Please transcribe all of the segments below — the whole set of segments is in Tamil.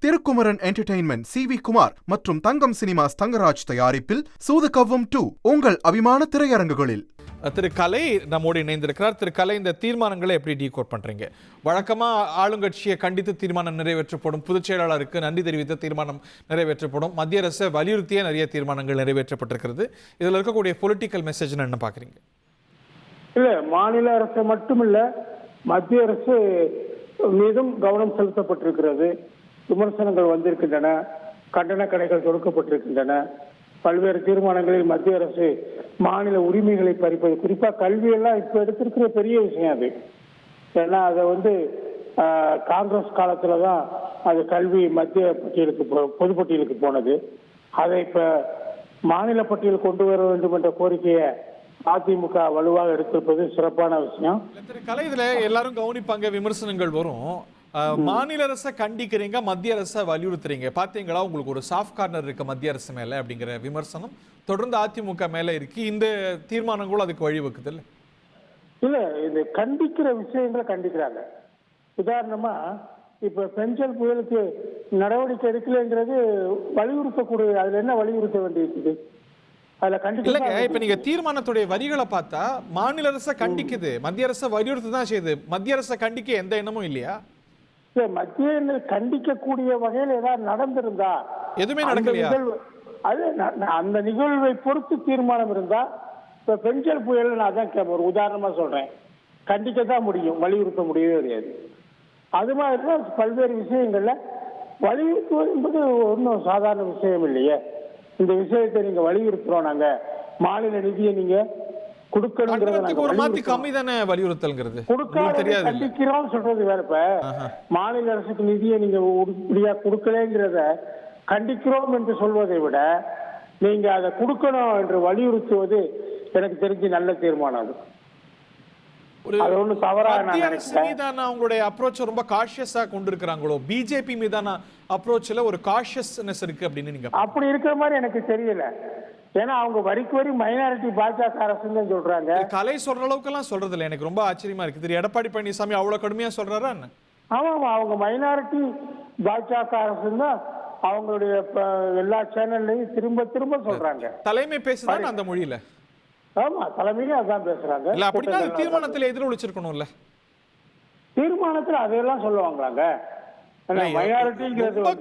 Thirukumaran entertainment CV. குமார் மற்றும் தங்கம் சினிமாஸ் தங்கராஜ் தயாரிப்பில் சூதுகவ்வும் 2 உங்கள் அபிமான திரையரங்குகளில். திரு கலை நம்மோடு இணைந்திருக்கிறார். திரு கலை, இந்த தீர்மானங்களை எப்படி டீகோட் பண்றீங்க? வழக்கமா ஆளுங்கட்சியை கண்டித்து தீர்மானம் நிறைவேற்றப்படும், பொதுச் செயலாளருக்கு நன்றி தெரிவித்த தீர்மானம் நிறைவேற்றப்படும், மத்திய அரசை வலியுறுத்திய நிறைய தீர்மானங்கள் நிறைவேற்றப்பட்டிருக்கிறது. இதுல இருக்கக்கூடிய பொலிட்டிக்கல் மெசேஜ் என்ன பாக்குறீங்க? இல்ல, மாநில அரசு மட்டுமில்ல, மத்திய அரசு மீதும் கவனம் செலுத்தப்பட்டிருக்கிறது. விமர்சனங்கள் வந்திருக்கின்றன, கண்டன கடைகள் தொடுக்கப்பட்டிருக்கின்றன. பல்வேறு தீர்மானங்களில் மத்திய அரசு மாநில உரிமைகளை பறிப்பது, குறிப்பா கல்வியெல்லாம் இப்ப எடுத்திருக்கிற பெரிய விஷயம் அது. ஏன்னா அதை காங்கிரஸ் காலத்துலதான் அது கல்வி மத்திய பட்டியலுக்கு பொது பட்டியலுக்கு போனது. அதை இப்ப மாநில பட்டியல் கொண்டு வர வேண்டும் என்ற கோரிக்கையை அதிமுக வலுவாக எடுத்திருப்பது சிறப்பான விஷயம். திரு கலை, இதுல எல்லாரும் கவனிப்பாங்க, விமர்சனங்கள் வரும். மாநில அரசை கண்டிக்கிறீங்க, மத்திய அரசை வலியுறுத்துறீங்க. பாத்தீங்களா, உங்களுக்கு ஒரு சாஃப்ட் கார்னர் இருக்கு மத்திய அரசு மேல அப்படிங்கிற விமர்சனம் தொடர்ந்து அதிமுக மேல இருக்கு. இந்த தீர்மானங்களும் அதுக்கு வழிவகுக்குது இல்ல? இல்ல, இது கண்டிக்கிற விஷயங்களை கண்டிக்கிறாங்க. உதாரணமா இப்ப பெஞ்சல் புயலுக்கு நடவடிக்கை எடுக்கலைங்கிறது வலியுறுத்தக்கூடிய, அதுல என்ன வலியுறுத்த வேண்டியிருக்குது? இப்ப நீங்க தீர்மானத்துடைய வரிகளை பார்த்தா மாநில அரசை கண்டிக்குது, மத்திய அரசை வலியுறுத்தி தான் செய்யுது. மத்திய அரசை கண்டிக்க எந்த எண்ணமும் இல்லையா? மத்திய கண்டிக்கக்கூடிய வகையில் ஏதாவது நடந்திருந்தா, எதுவுமே நடக்கலையா? அது அந்த நிகழ்வை பொறுத்து தீர்மானம் இருந்தா, இப்ப பெஞ்சல் புயல் நான் தான் ஒரு உதாரணமா சொல்றேன், கண்டிக்கத்தான் முடியும், வலியுறுத்த முடியவே கிடையாது. அது மாதிரிதான் பல்வேறு விஷயங்கள்ல வலியுறுத்துவது என்பது ஒன்றும் சாதாரண விஷயம் இல்லையே. இந்த விஷயத்தை நீங்க வலியுறுத்துறோம், நாங்க மாநில நிதியை நீங்க கண்டிக்கிறோம் சொல்றது வேற. இப்ப மாநில அரசுக்கு நிதியை நீங்க உருப்படியா கொடுக்கலங்கிறத கண்டிக்கிறோம் என்று சொல்வதை விட நீங்க அதை கொடுக்கணும் என்று வலியுறுத்துவது எனக்கு தெரிஞ்சு நல்ல தீர்மானம். அது ஒன்றும் தவறா மீதான அவங்களுடைய அப்ரோச் ரொம்ப காஷியஸா கொண்டு இருக்கிறாங்களோ? பிஜேபி மீதான அப்ரோச்ல ஒரு காஷியஸ்னஸ் இருக்கு அப்படின்னு நீங்க அப்படி இருக்கிற மாதிரி எனக்கு தெரியல. ஏன்னா அவங்க வரிக்கு வரி மைனாரிட்டி பாஜக அரசுன்னு சொல்றாங்க. கலை சொல்ற அளவுக்கு எல்லாம் சொல்றது இல்லை. எனக்கு ரொம்ப ஆச்சரியமா இருக்கு. திரு எடப்பாடி பழனிசாமி அவ்வளவு கடுமையா சொல்றாரா? ஆமா, அவங்க மைனாரிட்டி பாஜக அரசுன்னு அவங்களுடைய எல்லா சேனல்லையும் திரும்ப திரும்ப சொல்றாங்க. தலைமை பேசுறாங்க அந்த மொழியில. ஆமா, தலைமையில அதான் பேசுறாங்க. இல்ல அப்படின்னா தீர்மானத்துல எதிரொலிச்சிருக்கணும்ல. தீர்மானத்துல அதையெல்லாம் சொல்லுவாங்களாங்க?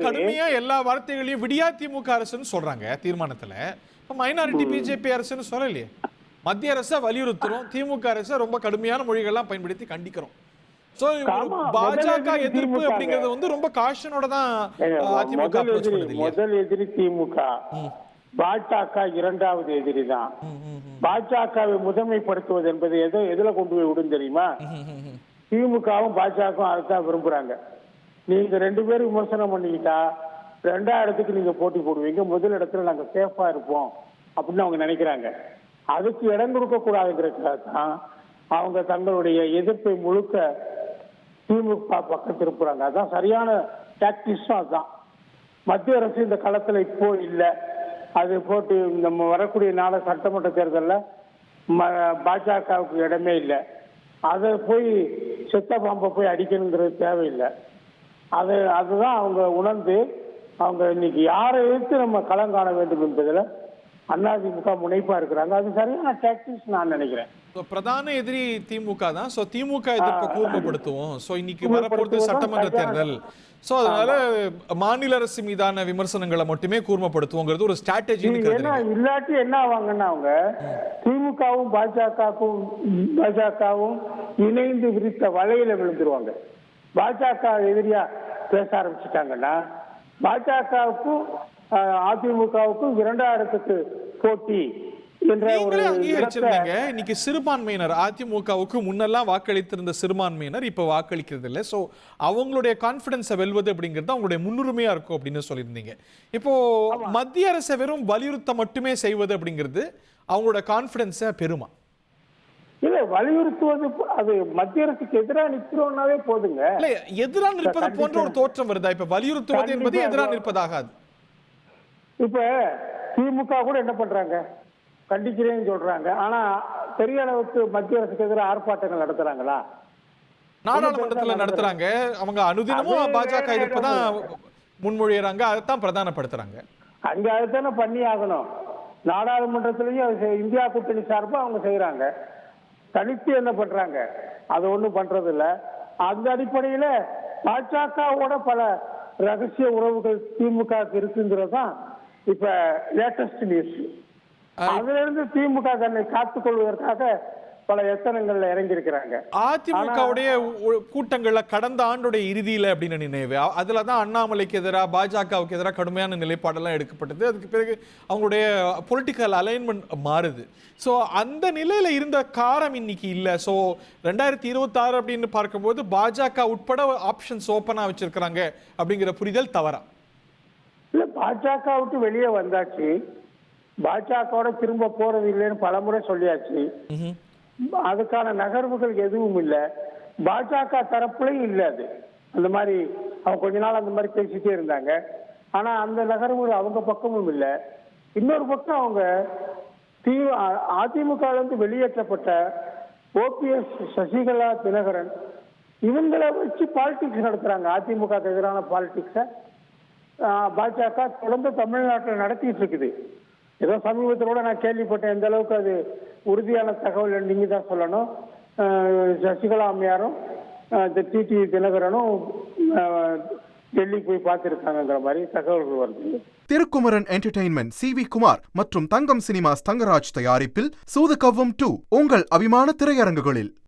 கடுமையா எல்லா வார்த்தைகளையும் விடியா திமுக அரசுன்னு சொல்றாங்க தீர்மானத்துல. மைனாரிட்டி பிஜேபி அரசுன்னு சொல்லலையே. மத்திய அரசை வலியுறுத்துறோம், திமுக அரசை ரொம்ப கடுமையான மொழிகள்லாம் பயன்படுத்தி கண்டிக்கிறோம். பாஜக எதிர்ப்பு அப்படிங்கிறது ரொம்ப காஷனோட தான் அதிமுக அப்ரோச் பண்ணுது. முதல் எதிரி திமுக, பாஜக இரண்டாவது எதிரி தான். பாஜகவை முதன்மைப்படுத்துவது என்பது எதுல கொண்டு போய் விடும் தெரியுமா? திமுகவும் பாஜகவும் அதுதான் விரும்புறாங்க. நீங்க ரெண்டு பேரும் விமர்சனம் பண்ணிக்கிட்டா ரெண்டாவது இடத்துக்கு நீங்க போட்டி போடுவீங்க, முதல் இடத்துல நாங்க சேஃபா இருப்போம் அப்படின்னு அவங்க நினைக்கிறாங்க. அதுக்கு இடம் கொடுக்க கூடாதுங்கிறதுக்காக தான் அவங்க தங்களுடைய எதிர்ப்பை முழுக்க திமுக பக்கம் திருப்புறாங்க. அதான் சரியான டாக்டிக்ஸும் அதுதான். மத்திய அரசு இந்த களத்துல இப்போ இல்லை. அது போட்டு நம்ம வரக்கூடிய நாள சட்டமன்ற தேர்தலில் பாஜகவுக்கு இடமே இல்லை. அதை போய் செத்த பாம்பை போய் அடிக்கணுங்கிறது தேவையில்லை. அதுதான் அவங்க உணர்ந்து அவங்க இன்னைக்கு யாரை எதிர்த்து நம்ம களம் காண வேண்டும் என்பதில் அதிமுக முனைப்பா இருக்கிறாங்க. அது சரியான டாக்டிக்ஸ் நான் நினைக்கிறேன். பிரதான எதிரி திமுக தான். சோ திமுக எதிர்ப்பை கூர்மைப்படுத்துவோம். சோ இன்னைக்கு வரப்போறது சட்டமன்ற தேர்தல். சோ அதனால மாநில அரசு மீதான விமர்சனங்களை மட்டுமே கூர்மைப்படுத்துவோங்கிறது ஒரு ஸ்ட்ராட்டஜி. இல்லாட்டி என்ன ஆவாங்கன்னா அவங்க திமுகவும் பாஜகவும் இணைந்து விரித்த வலையில விழுந்துருவாங்க. பாஜக எதிரியா பேச ஆரம்பிச்சுட்டாங்கன்னா பாஜகவுக்கும் அதிமுகவுக்கும் இரண்டாயிரத்துக்கு போட்டி என்ற ஒரு இன்னைக்கு சிறுபான்மையினர் அதிமுகவுக்கு முன்னெல்லாம் வாக்களித்திருந்த சிறுபான்மையினர் இப்ப வாக்களிக்கிறது இல்லை. சோ அவங்களுடைய கான்பிடன்ஸை வெல்வது அப்படிங்கிறது அவங்களுடைய முன்னுரிமையா இருக்கும் அப்படின்னு சொல்லியிருந்தீங்க. இப்போ மத்திய அரசை வெறும் வலியுறுத்த மட்டுமே செய்வது அப்படிங்கிறது அவங்களோட கான்பிடன்ஸை பெருமா? இல்ல, வலியுறுத்துவது அது மத்திய அரசுக்கு எதிராக நிற்கிறோம்னாவே போதுங்க. இல்ல, எதிராக நிற்பது போன்ற ஒரு தோற்றம் வருதா? இப்ப வலியுறுத்துவது என்பது எதிராக நிற்பதாகாது. இப்ப திமுக கூட என்ன பண்றாங்க, கண்டிக்கிறேன்னு சொல்றாங்க. ஆனா பெரிய அளவுக்கு மத்திய அரசுக்கு எதிராக ஆர்ப்பாட்டங்கள் நடத்துறாங்களா? நாடாளுமன்றத்துல நடத்துறாங்க. அவங்க அனுதினமும் பாஜக எதிர்ப்பு தான் முன்மொழியறாங்க, அதைத்தான் பிரதானப்படுத்துறாங்க. அங்க அதுதானே பண்ணி ஆகணும். நாடாளுமன்றத்திலையும் இந்தியா கூட்டணி சார்பா அவங்க செய்யறாங்க. தனித்து என்ன பண்றாங்க? அது ஒண்ணும் பண்றது இல்ல. அந்த அடிப்படையில பாஜகவோட பல ரகசிய உறவுகள் திமுக இருக்குங்கிறதுதான் இப்ப லேட்டஸ்ட் நியூஸ். அதுல இருந்து திமுக தன்னை காத்துக் கொள்வதற்காக பல எத்தனங்கள்ல இறங்கி இருக்கிறாங்க. அதிமுகவுடைய கூட்டங்கள்ல கடந்த ஆண்டுடைய இறுதியில அப்படின்னு நினைவு, அதுலதான் அண்ணாமலைக்கு எதிராக பாஜகவுக்கு எதிராக கடுமையான நிலைப்பாடெல்லாம் எடுக்கப்பட்டது. அதுக்கு பிறகு அவங்களுடைய பொலிட்டிக்கல் அலைன்மெண்ட் மாறுது. ஸோ அந்த நிலையில இருந்த காரம் இன்னைக்கு இல்லை. ஸோ 2026 அப்படின்னு பார்க்கும்போது பாஜக உட்பட ஆப்ஷன்ஸ் ஓப்பனா வச்சிருக்கிறாங்க அப்படிங்கிற புரிதல் தவறா? இல்ல, பாஜக விட்டு வெளியே வந்தாச்சு, பாஜகவோட திரும்ப போறது இல்லைன்னு பலமுறை சொல்லியாச்சு. அதுக்கான நகர்வுகள் எதுவும் இல்லை. பாஜக தரப்புலையும் இல்லை. அது அந்த மாதிரி அவங்க கொஞ்ச நாள் அந்த மாதிரி பேசிட்டே இருந்தாங்க. ஆனா அந்த நகர்வுகள் அவங்க பக்கமும் இல்லை. இன்னொரு பக்கம் அவங்க அதிமுக இருந்து வெளியேற்றப்பட்ட ஓபிஎஸ், சசிகலா, தினகரன் இவங்களை வச்சு பாலிடிக்ஸ் நடத்துறாங்க. அதிமுக எதிரான பாலிடிக்ஸ பாஜக தொடர்ந்து தமிழ்நாட்டில் நடத்திட்டு இருக்குது. ஏதோ சமீபத்தில் கூட நான் கேள்விப்பட்டேன். எந்த அளவுக்கு அது உறுதியான தகவல் நீங்க தான் சொல்லணும். சசிகலா அம்மையாரும் டிடி தினகரனும் டெல்லிக்கு போய் பார்த்திருக்காங்கிற மாதிரி தகவல்கள் வருது. திருக்குமரன் என்டர்டெயின்மெண்ட் CV குமார் மற்றும் தங்கம் சினிமாஸ் தங்கராஜ் தயாரிப்பில் சூது கவ்வும் 2 உங்கள் அபிமான திரையரங்குகளில்.